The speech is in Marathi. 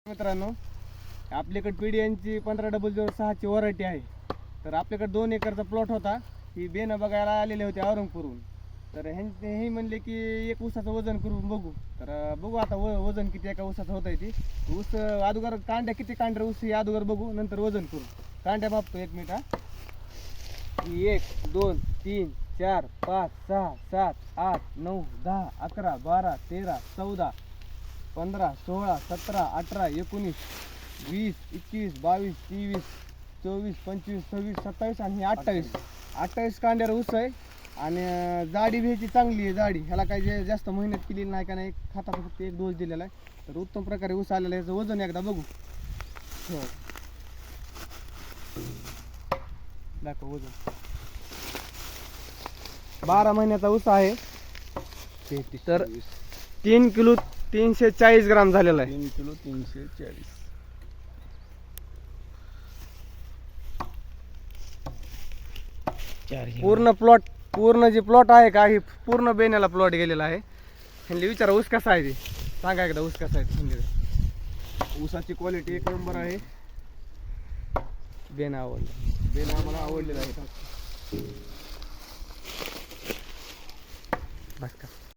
मित्रांनो, आपल्याकडे PDN 150006ची व्हरायटी आहे. तर आपल्याकडे 2 एकरचा प्लॉट होता. ही बेनं बघायला आलेले होते औरंगपूरहून. तर हे म्हणले की एक ऊसाचं वजन करून बघू. तर बघू आता वजन किती एका ऊसाचं होत आहे. ती ऊस अगोदर कांड्या किती कांड्या ऊस हे अगोदर बघू, नंतर वजन करू. कांड्या मापतो 1 मिनिट. 1 2 3 4 5 6 7 8 9 10 11 12 13 14 15 16 17 18 19 20 21 22 23 24 25 26 27 आणि 28 कांड्यावर ऊस आहे. आणि जाडी भ्यायची चांगली आहे. जाडी ह्याला काही जास्त मेहनत केलेली नाही का नाही, खताचा फक्त एक डोस दिलेला आहे. तर उत्तम प्रकारे ऊस आलेला आहे. याचं वजन एकदा बघू. हो दाखव वजन. 12 महिन्याचा ऊस आहे. तर 3 किलो 340 ग्राम झालेला आहे. 3 किलो 340. पूर्ण जे प्लॉट आहे का, हे पूर्ण बेण्याला प्लॉट गेलेला आहे. ह्यांनी विचारा ऊस कसा आहे ते सांगा एकदा. ऊस कसा आहे? ऊसाची क्वालिटी 1 नंबर आहे. बेन आवडला. बेन आम्हाला आवडलेला आहे. बस का.